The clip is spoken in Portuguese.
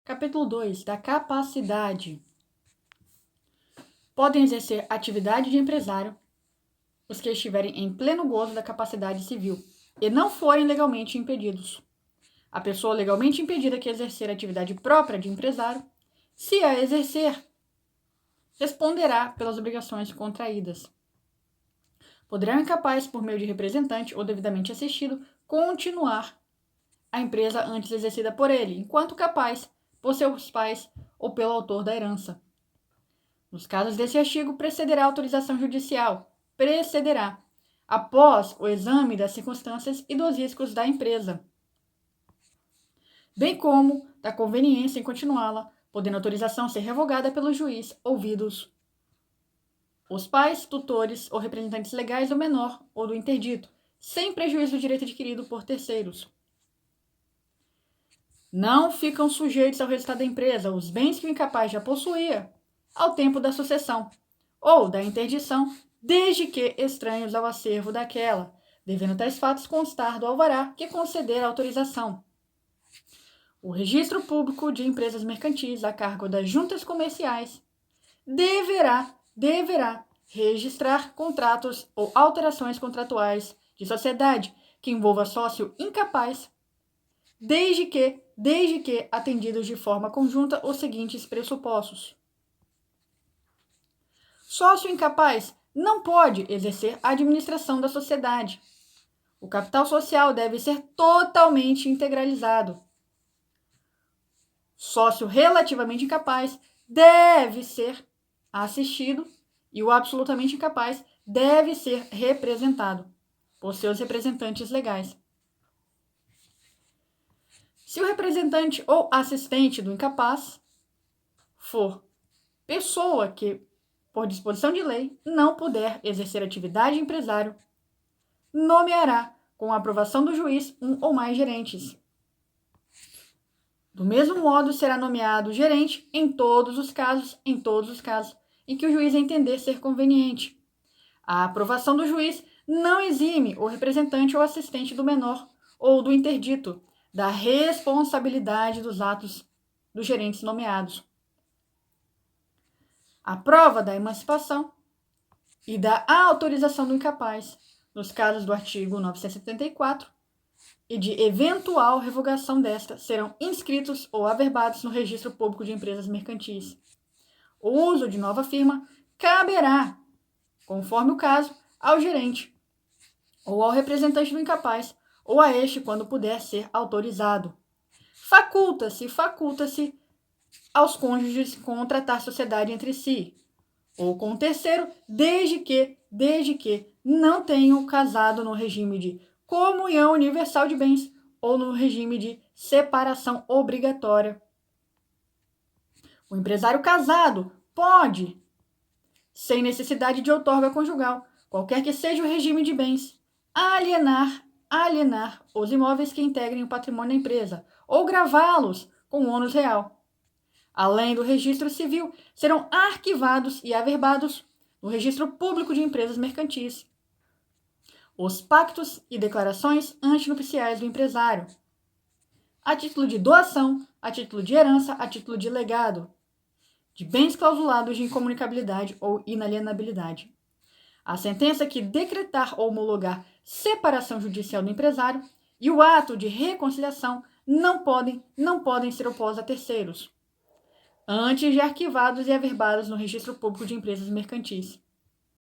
Capítulo 2, da capacidade. Podem exercer atividade de empresário os que estiverem em pleno gozo da capacidade civil e não forem legalmente impedidos. A pessoa legalmente impedida que exercer atividade própria de empresário, se a exercer, responderá pelas obrigações contraídas. Poderá o incapaz, por meio de representante ou devidamente assistido, continuar a empresa antes exercida por ele, enquanto capaz, por seus pais ou pelo autor da herança. Nos casos desse artigo, precederá a autorização judicial. Precederá, após o exame das circunstâncias e dos riscos da empresa, bem como da conveniência em continuá-la, podendo a autorização ser revogada pelo juiz, ouvidos os pais, tutores ou representantes legais do menor ou do interdito, sem prejuízo do direito adquirido por terceiros. Não ficam sujeitos ao resultado da empresa os bens que o incapaz já possuía ao tempo da sucessão ou da interdição, desde que estranhos ao acervo daquela, devendo tais fatos constar do alvará que conceder a autorização. O registro público de empresas mercantis a cargo das juntas comerciais deverá registrar contratos ou alterações contratuais de sociedade que envolva sócio incapaz, desde que atendidos de forma conjunta os seguintes pressupostos. Sócio incapaz não pode exercer a administração da sociedade. O capital social deve ser totalmente integralizado. Sócio relativamente incapaz deve ser assistido e o absolutamente incapaz deve ser representado por seus representantes legais. Se o representante ou assistente do incapaz for pessoa que, por disposição de lei, não puder exercer atividade de empresário, nomeará, com a aprovação do juiz, um ou mais gerentes. Do mesmo modo, será nomeado gerente em todos os casos em que o juiz entender ser conveniente. A aprovação do juiz não exime o representante ou assistente do menor ou do interdito da responsabilidade dos atos dos gerentes nomeados. A prova da emancipação e da autorização do incapaz, nos casos do artigo 974, e de eventual revogação desta, serão inscritos ou averbados no Registro Público de Empresas Mercantis. O uso de nova firma caberá, conforme o caso, ao gerente ou ao representante do incapaz, ou a este quando puder ser autorizado. Faculta-se aos cônjuges contratar sociedade entre si, ou com o terceiro, desde que não tenham casado no regime de comunhão universal de bens ou no regime de separação obrigatória. O empresário casado pode, sem necessidade de outorga conjugal, qualquer que seja o regime de bens, alienar os imóveis que integrem o patrimônio da empresa ou gravá-los com ônus real. Além do registro civil, serão arquivados e averbados no Registro Público de Empresas Mercantis os pactos e declarações antinupciais do empresário, a título de doação, a título de herança, a título de legado, de bens clausulados de incomunicabilidade ou inalienabilidade. A sentença que decretar ou homologar separação judicial do empresário e o ato de reconciliação não podem ser opostos a terceiros, antes de arquivados e averbados no Registro Público de Empresas Mercantis.